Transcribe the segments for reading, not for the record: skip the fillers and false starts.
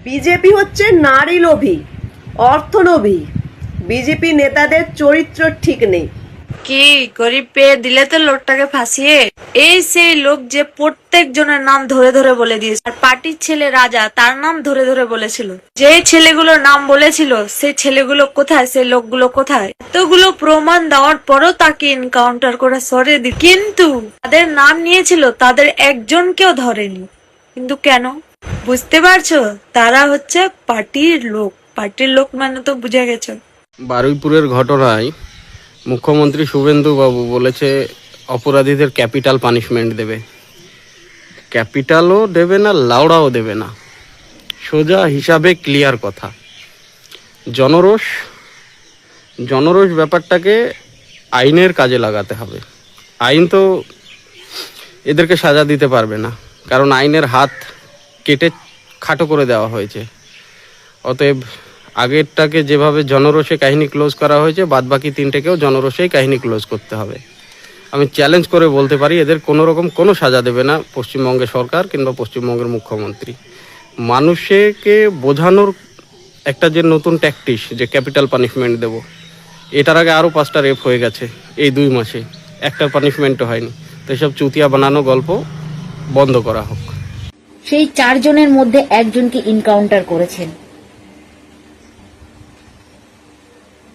BJP হচ্ছে নারী লোভী, অর্থলোভী। বিজেপি নেতাদের চরিত্র ঠিক নেই। কি গরিব পেয়ে দিলে তো লোকটাকে ফাঁসিয়ে। এই সেই লোক যে প্রত্যেক জনের নাম ধরে ধরে বলে দিয়েছে, আর পার্টির ছেলে রাজা তার নাম ধরে ধরে বলেছিল। যে ছেলেগুলোর নাম বলেছিল সেই ছেলেগুলো কোথায়, সেই লোকগুলো কোথায়? এতগুলো প্রমাণ দেওয়ার পরও তাকে এনকাউন্টার করে সরিয়ে দি, কিন্তু তাদের নাম নিয়েছিল, তাদের একজনকেও ধরেনি। কিন্তু কেন? বুঝতে পারছো? তারা হচ্ছে পার্টির লোক। পার্টির লোক মানে তো বুঝে গেছো। বারুইপুরের ঘটনায় মুখ্যমন্ত্রী শুভেন্দু বাবু বলেছে অপরাধীদের ক্যাপিটাল পানিশমেন্ট দেবে। ক্যাপিটালও দেবে না, লাউড়াও দেবে না, সোজা হিসাবে ক্লিয়ার কথা। জনরোষ ব্যাপারটাকে আইনের কাজে লাগাতে হবে। আইন তো এদেরকে সাজা দিতে পারবে না, কারণ আইনের হাত কেটে খাটো করে দেওয়া হয়েছে। অতএব আগেরটাকে যেভাবে জনরোষে কাহিনী ক্লোজ করা হয়েছে, বাদবাকি তিনটেকেও জনরোষেই কাহিনী ক্লোজ করতে হবে। আমি চ্যালেঞ্জ করে বলতে পারি এদের কোনো রকম কোনো সাজা দেবে না পশ্চিমবঙ্গের সরকার কিংবা পশ্চিমবঙ্গের মুখ্যমন্ত্রী। মানুষকে বোঝানোর একটা যে নতুন ট্যাকটিস, যে ক্যাপিটাল পানিশমেন্ট দেব, এটার আগে আরও 5টা রেপ হয়ে গেছে এই 2 মাসে, একটার পানিশমেন্টও হয়নি। তো এসব চুতিয়া বানানো গল্প বন্ধ করা হোক। সেই 4 জনের মধ্যে একজনকে এনকাউন্টার করেছেন।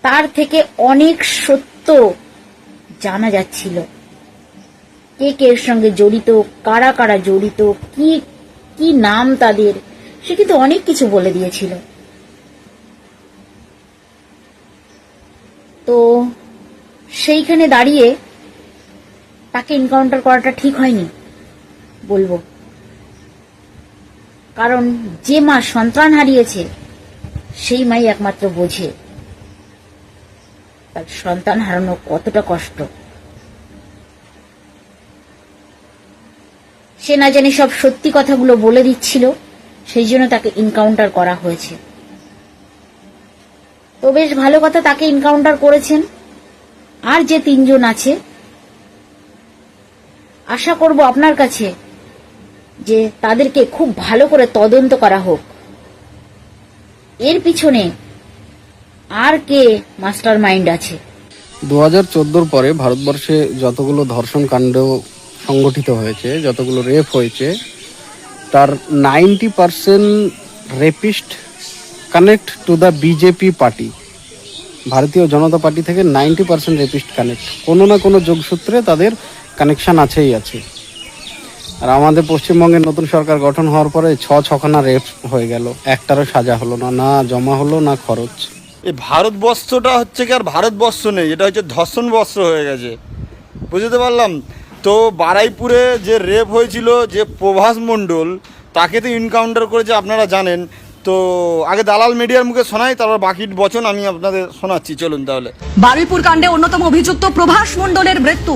তার থেকে অনেক সত্য জানা যাচ্ছিল, কে এর সঙ্গে জড়িত, কারা কারা জড়িত, কি কি নাম তাদের, সে কিন্তু অনেক কিছু বলে দিয়েছিল। তো সেইখানে দাঁড়িয়ে তাকে এনকাউন্টার করাটা ঠিক হয়নি বলবো, কারণ যে মা সন্তান হারিয়েছে সেই মাই একমাত্র বোঝে তার সন্তান হারানো কতটা কষ্ট। সে না জানি সব সত্যি কথাগুলো বলে দিচ্ছিল, সেই জন্য তাকে এনকাউন্টার করা হয়েছে। তো বেশ ভালো কথা, তাকে এনকাউন্টার করেছেন। আর যে 3 জন আছে, আশা করব আপনার কাছে যে তাদেরকে খুব ভালো করে তদন্ত করা হোক। এর পিছনে আর কে মাস্টার মাইন্ড আছে? 2014 পরে ভারতবর্ষে যতগুলো ধর্ষণ কাণ্ড সংগঠিত হয়েছে, যতগুলো রেপ হয়েছে, তার 90% rapist connect to the BJP party. ভারতীয় জনতা পার্টি থেকে 90% রেপিস্ট কানেক্ট, কোনো না কোনো যোগসূত্রে তাদের কানেকশন আছেই আছে। আর আমাদের পশ্চিমবঙ্গের নতুন সরকার গঠন হওয়ার পরে 6খানা রেপ হয়ে গেল, একটারও সাজা হলো না, না জমা হলো না খরচ। এই ভারতবর্ষটা হচ্ছে কি আর ভারতবর্ষ নেই, এটা হচ্ছে ধর্ষণ বর্ষ হয়ে গেছে। বুঝতে পারলাম তো। বারুইপুরে যে রেপ হয়েছিল, যে প্রভাস মণ্ডল, তাকে তো এনকাউন্টার করেছে আপনারা জানেন। তো আগে দালাল মিডিয়ার মুখে শোনাই, তারপর বাকি বচন আমি আপনাদের শোনাচ্ছি, চলুন তাহলে। বারুইপুর কাণ্ডে অন্যতম অভিযুক্ত প্রভাস মণ্ডলের মৃত্যু।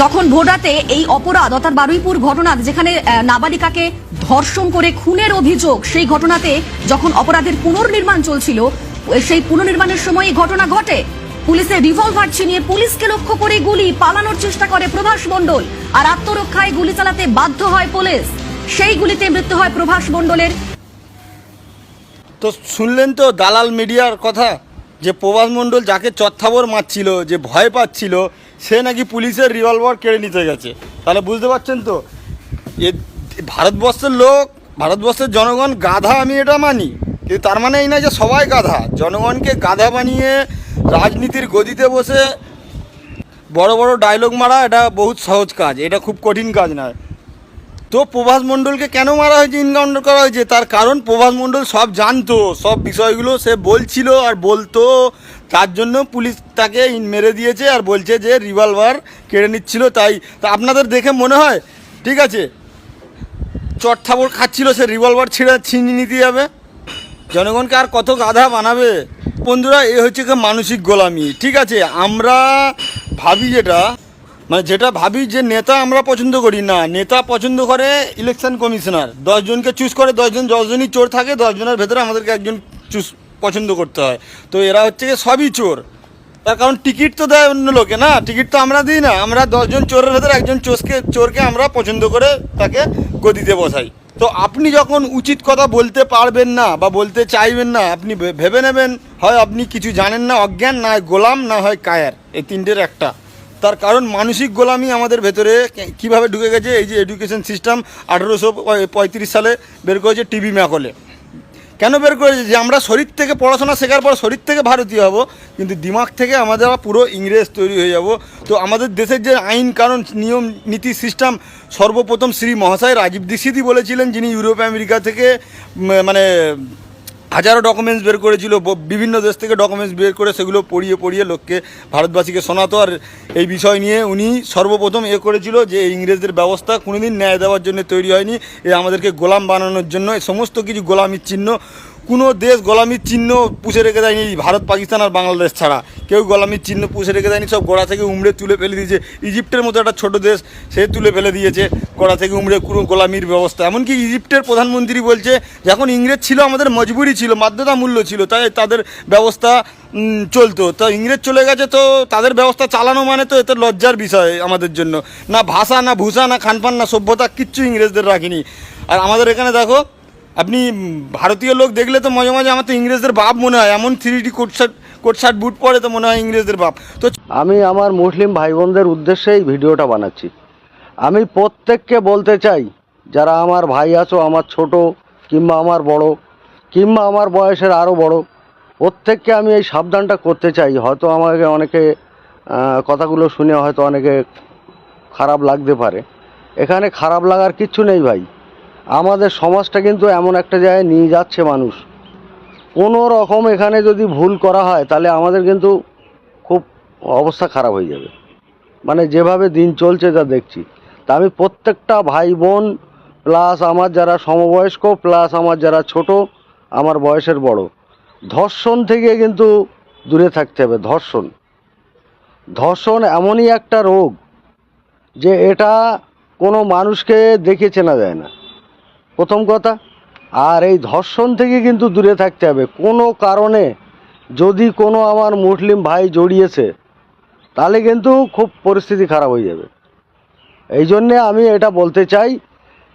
যখন ভোররাতে এই অপরাধ অর্থাৎ বারুইপুর ঘটনা, যেখানে নাবালিকাকে ধর্ষণ করে খুনের অভিযোগ, সেই ঘটনাতে যখন অপরাধের পুনর্নির্মাণ চলছিল, সেই পুনর্নির্মাণের সময় এই ঘটনা ঘটে। পুলিশের রিভলভার ছিনিয়ে পুলিশকে লক্ষ্য করে গুলি, পালানোর চেষ্টা করে প্রভাস মণ্ডল, আর আত্মরক্ষায় গুলি চালাতে বাধ্য হয় পুলিশ। সেই গুলিতে মৃত্যু হয় প্রভাস মণ্ডলের। তো শুনলেন তো দালাল মিডিয়ার কথা, যে প্রভাস মণ্ডল যাকে চত্থাবর মারছিল, যে ভয় পাচ্ছিল, সে নাকি পুলিশের রিভলভার কেড়ে নিতে গেছে। তাহলে বুঝতে পারছেন তো, এ ভারতবর্ষের লোক, ভারতবর্ষের জনগণ গাধা, আমি এটা মানি, কিন্তু তার মানে এই নয় যে সবাই গাধা। জনগণকে গাধা বানিয়ে রাজনীতির গদিতে বসে বড় বড় ডায়লগ মারা, এটা বহুত সহজ কাজ, এটা খুব কঠিন কাজ নয়। তো প্রভাস মণ্ডলকে কেন মারা হয়েছে, এনকাউন্টার করা হয়েছে, তার কারণ প্রভাস মণ্ডল সব জানতো, সব বিষয়গুলো সে বলছিল আর বলতো, তার জন্য পুলিশ তাকে মেরে দিয়েছে। আর বলছে যে রিভলভার কেড়ে নিচ্ছিল, তাই। তা আপনাদের দেখে মনে হয় ঠিক আছে চটথাবড় খাচ্ছিল, সে রিভলভার ছিনিয়ে নিতে যাবে? জনগণকে আর কত গাধা বানাবে? বন্ধুরা, এ হচ্ছে কি মানসিক গোলামি। ঠিক আছে, আমরা ভাবি যেটা ভাবি যে নেতা আমরা পছন্দ করি না, নেতা পছন্দ করে ইলেকশন কমিশনার। 10 জনকে চুজ করে, 10জনই চোর থাকে, 10 জনের ভেতরে আমাদেরকে একজন পছন্দ করতে হয়। তো এরা হচ্ছে কি সবই চোর, তার কারণ টিকিট তো দেয় অন্য লোকে, না টিকিট তো আমরা দিই না। আমরা 10 জন চোরের ভেতরে একজন চোরকে আমরা পছন্দ করে তাকে গদিতে বসাই। তো আপনি যখন উচিত কথা বলতে পারবেন না বা বলতে চাইবেন না, আপনি ভেবে নেবেন হয় আপনি কিছু জানেন না, অজ্ঞান, না হয় গোলাম, না হয় কায়ার, এই তিনটের একটা। তার কারণ মানসিক গোলামি আমাদের ভেতরে কিভাবে ঢুকে গেছে। এই যে এডুকেশন সিস্টেম 1835 সালে বের করেছে টিবি ম্যাকলে। কেন বের করেছে? যে আমরা শরীর থেকে পড়াশোনা শেখার পর শরীর থেকে ভারতীয় হব, কিন্তু দিমাগ থেকে আমাদের পুরো ইংরেজ তৈরি হয়ে যাব। তো আমাদের দেশের যে আইন কানুন নিয়ম নীতি সিস্টেম সর্বপ্রথম শ্রী মহাশয় রাজীব দীক্ষিতই বলেছিলেন, যিনি ইউরোপ আমেরিকা থেকে মানে হাজারো ডকুমেন্টস বের করেছিল, বিভিন্ন দেশ থেকে ডকুমেন্টস বের করে সেগুলো পড়িয়ে পড়িয়ে লোককে, ভারতবাসীকে শোনাতো। আর এই বিষয় নিয়ে উনি সর্বপ্রথম করেছিল যে ইংরেজদের ব্যবস্থা কোনোদিন ন্যায় দেওয়ার জন্য তৈরি হয়নি, এ আমাদেরকে গোলাম বানানোর জন্য। সমস্ত কিছু গোলামির চিহ্ন, কোনো দেশ গোলামির চিহ্ন পুষে রেখে দেয়নি, ভারত, পাকিস্তান আর বাংলাদেশ ছাড়া কেউ গোলামির চিহ্ন পুষে রেখে দেয়নি। সব গোড়া থেকে উমড়ে তুলে ফেলে দিয়েছে। ইজিপ্টের মতো একটা ছোট দেশ, সে তুলে ফেলে দিয়েছে গোড়া থেকে উমড়ে কোনো গোলামির ব্যবস্থা। এমনকি ইজিপ্টের প্রধানমন্ত্রী বলছে যখন ইংরেজ ছিল আমাদের মজবুরি ছিল, বাধ্যতামূল্য ছিল, তাই তাদের ব্যবস্থা চলতো। তো ইংরেজ চলে গেছে, তো তাদের ব্যবস্থা চালানো মানে তো এতে লজ্জার বিষয় আমাদের জন্য। না ভাষা, না ভূষা, না খানপান, না সভ্যতা, কিচ্ছু ইংরেজদের রাখিনি। আর আমাদের এখানে দেখো, আপনি ভারতীয় লোক দেখলে তো মাঝে মাঝে আমার তো ইংরেজদের বাপ মনে হয়, এমন 3D কোট শার্ট বুট পরে তো মনে হয় ইংরেজদের বাপ। তো আমি আমার মুসলিম ভাই বোনদের উদ্দেশ্যে এই ভিডিওটা বানাচ্ছি। আমি প্রত্যেককে বলতে চাই, যারা আমার ভাই আছো, আমার ছোট কিংবা আমার বড় কিংবা আমার বয়সের আরও বড়, প্রত্যেককে আমি এই সাবধানটা করতে চাই। হয়তো আমাকে অনেকে কথাগুলো শুনে হয়তো অনেকে খারাপ লাগতে পারে। এখানে খারাপ লাগার কিচ্ছু নেই ভাই। আমাদের সমাজটা কিন্তু এমন একটা জায়গায় নিয়ে যাচ্ছে মানুষ, কোনো রকম এখানে যদি ভুল করা হয় তাহলে আমাদের কিন্তু খুব অবস্থা খারাপ হয়ে যাবে। মানে যেভাবে দিন চলছে যা দেখছি, তা আমি প্রত্যেকটা ভাই বোন প্লাস আমার যারা সমবয়স্ক প্লাস আমার যারা ছোট, আমার বয়সের বড়, ধর্ষণ থেকে কিন্তু দূরে থাকতে হবে। ধর্ষণ এমনই একটা রোগ যে এটা কোনো মানুষকে দেখে চেনা যায় না, প্রথম কথা। আর এই ধর্ষণ থেকে কিন্তু দূরে থাকতে হবে। কোনো কারণে যদি কোনো আমার মুসলিম ভাই জড়িয়েছে তাহলে কিন্তু খুব পরিস্থিতি খারাপ হয়ে যাবে। এই জন্যে আমি এটা বলতে চাই,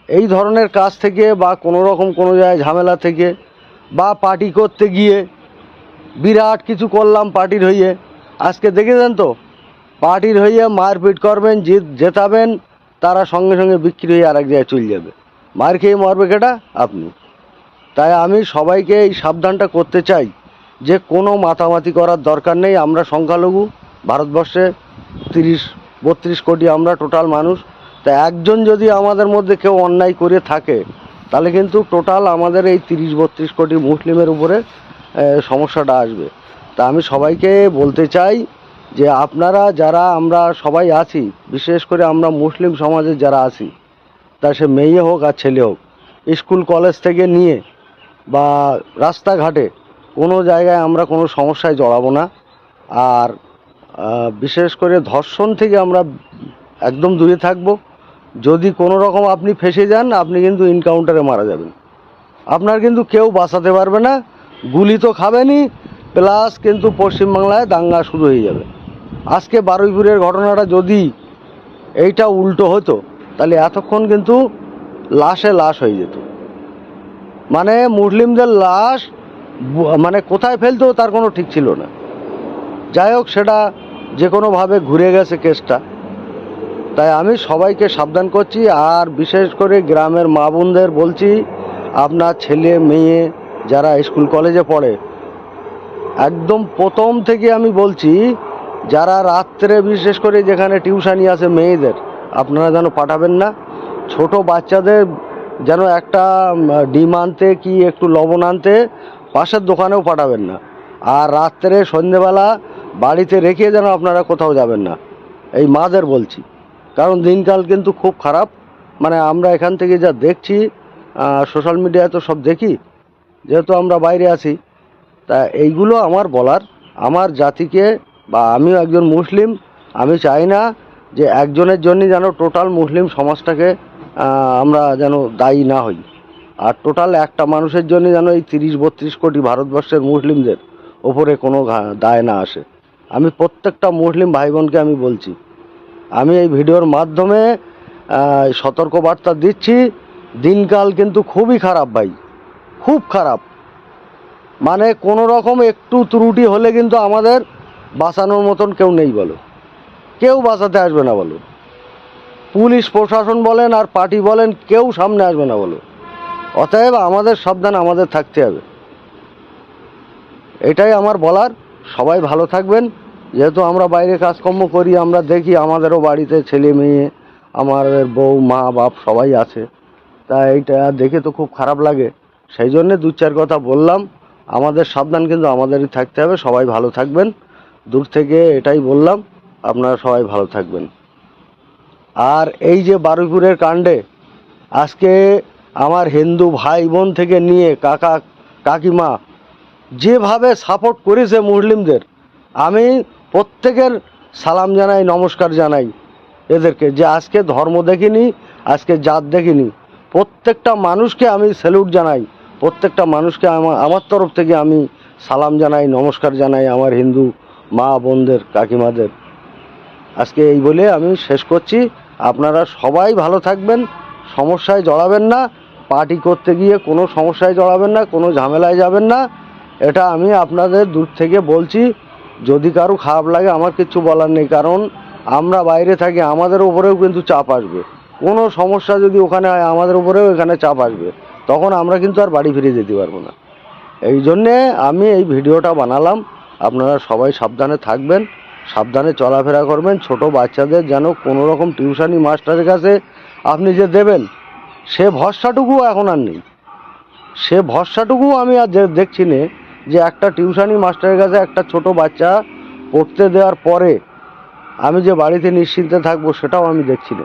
এই ধরনের কাজ থেকে বা কোনো রকম কোনো জায়গায় ঝামেলা থেকে বা পার্টি করতে গিয়ে বিরাট কিছু করলাম পার্টির হইয়ে, আজকে দেখেছেন তো পার্টির হইয়ে মারপিট করবেন, জেতাবেন, তারা সঙ্গে সঙ্গে বিক্রি হয়ে আরেক জায়গায় চলে যাবে। মার খেয়ে মরবে কেটা? আপনি। তাই আমি সবাইকে এই সাবধানটা করতে চাই যে কোনো মাতামাতি করার দরকার নেই। আমরা সংখ্যালঘু, ভারতবর্ষে 30-32 কোটি আমরা টোটাল মানুষ। তা একজন যদি আমাদের মধ্যে কেউ অন্যায় করে থাকে তাহলে কিন্তু টোটাল আমাদের এই 30-32 কোটি মুসলিমের উপরে সমস্যাটা আসবে। তা আমি সবাইকে বলতে চাই যে আপনারা যারা আমরা সবাই আছি, বিশেষ করে আমরা মুসলিম সমাজে যারা আছি, তা সে মেয়ে হোক আর ছেলে হোক, স্কুল কলেজ থেকে নিয়ে বা রাস্তাঘাটে কোনো জায়গায় আমরা কোনো সমস্যায় জড়াবো না। আর বিশেষ করে ধর্ষণ থেকে আমরা একদম দূরে থাকব। যদি কোনো রকম আপনি ফেঁসে যান, আপনি কিন্তু এনকাউন্টারে মারা যাবেন, আপনার কিন্তু কেউ বাঁচাতে পারবে না। গুলি তো খাবেনই, প্লাস কিন্তু পশ্চিমবাংলায় দাঙ্গা শুরু হয়ে যাবে। আজকে বারুইপুরের ঘটনাটা যদি এইটা উল্টো হতো তাহলে এতক্ষণ কিন্তু লাশে লাশ হয়ে যেত। মানে মুসলিমদের লাশ মানে কোথায় ফেলতো তার কোনো ঠিক ছিল না। যাই হোক, সেটা যে কোনোভাবে ঘুরে গেছে কেসটা। তাই আমি সবাইকে সাবধান করছি। আর বিশেষ করে গ্রামের মা বোনদের বলছি, আপনার ছেলে মেয়ে যারা স্কুল কলেজে পড়ে, একদম প্রথম থেকে আমি বলছি, যারা রাত্রে বিশেষ করে যেখানে টিউশানি আছে মেয়েদের, আপনারা যেন পাঠাবেন না। ছোট বাচ্চাদের যেন একটা ডিম আনতে কি একটু লবণ আনতে পাশের দোকানেও পাঠাবেন না। আর রাত্রে সন্ধেবেলা বাড়িতে রেখে যেন আপনারা কোথাও যাবেন না, এই মাদের বলছি। কারণ দিনকাল কিন্তু খুব খারাপ। মানে আমরা এখান থেকে যা দেখছি, সোশ্যাল মিডিয়ায় তো সব দেখি, যেহেতু আমরা বাইরে আছি। তা এইগুলো আমার বলার, আমার জাতিকে, বা আমিও একজন মুসলিম, আমি চাই না যে একজনের জন্যই যেন টোটাল মুসলিম সমাজটাকে আমরা যেন দায়ী না হই। আর টোটাল একটা মানুষের জন্য যেন এই 30-32 কোটি ভারতবর্ষের মুসলিমদের ওপরে কোনো দায় না আসে। আমি প্রত্যেকটা মুসলিম ভাই বোনকে আমি বলছি, আমি এই ভিডিওর মাধ্যমে সতর্কবার্তা দিচ্ছি দিনকাল কিন্তু খুবই খারাপ ভাই, খুব খারাপ। মানে কোনো রকম একটু ত্রুটি হলে কিন্তু আমাদের বাঁচানোর মতন কেউ নেই বলো, কেউ বাঁচাতে আসবে না বলো। পুলিশ প্রশাসন বলেন আর পার্টি বলেন, কেউ সামনে আসবে না বলো। অতএব আমাদের সাবধান, আমাদের থাকতে হবে, এটাই আমার বলার। সবাই ভালো থাকবেন। যেহেতু আমরা বাইরে কাজকর্ম করি, আমরা দেখি আমাদেরও বাড়িতে ছেলে মেয়ে, আমাদের বউ মা বাপ সবাই আছে, তা এইটা দেখে তো খুব খারাপ লাগে। সেই জন্যে দু চার কথা বললাম। আমাদের সাবধান কিন্তু আমাদেরই থাকতে হবে। সবাই ভালো থাকবেন, দূর থেকে এটাই বললাম। আপনারা সবাই ভালো থাকবেন। আর এই যে বারুইপুরের কাণ্ডে আজকে আমার হিন্দু ভাই বোন থেকে নিয়ে কাকা কাকিমা যেভাবে সাপোর্ট করেছে মুসলিমদের, আমি প্রত্যেকের সালাম জানাই, নমস্কার জানাই এদেরকে, যে আজকে ধর্ম দেখিনি, আজকে জাত দেখিনি, প্রত্যেকটা মানুষকে আমি স্যালুট জানাই, প্রত্যেকটা মানুষকে আমার তরফ থেকে আমি সালাম জানাই, নমস্কার জানাই আমার হিন্দু মা বোনদের কাকিমাদের। আজকে এই বলে আমি শেষ করছি। আপনারা সবাই ভালো থাকবেন, সমস্যায় জড়াবেন না, পার্টি করতে গিয়ে কোনো সমস্যায় জড়াবেন না, কোনো ঝামেলায় যাবেন না, এটা আমি আপনাদের দূর থেকে বলছি। যদি কারো খারাপ লাগে আমার কিচ্ছু বলার নেই, কারণ আমরা বাইরে থাকি, আমাদের উপরেও কিন্তু চাপ আসবে। কোনো সমস্যা যদি ওখানে হয় আমাদের উপরেও এখানে চাপ আসবে, তখন আমরা কিন্তু আর বাড়ি ফিরে যেতে পারবো না। এই জন্যে আমি এই ভিডিওটা বানালাম। আপনারা সবাই সাবধানে থাকবেন, সাবধানে চলাফেরা করবেন। ছোট বাচ্চাদের যেন কোনো রকম টিউশনি মাস্টারের কাছে আপনি যে দেবেন, সে ভরসাটুকু এখন আর নেই। সে ভরসাটুকু আমি আর দেখছি না, যে একটা টিউশনি মাস্টারের কাছে একটা ছোট বাচ্চা পড়তে দেওয়ার পরে আমি যে বাড়িতে নিশ্চিন্তে থাকবো, সেটাও আমি দেখছি না।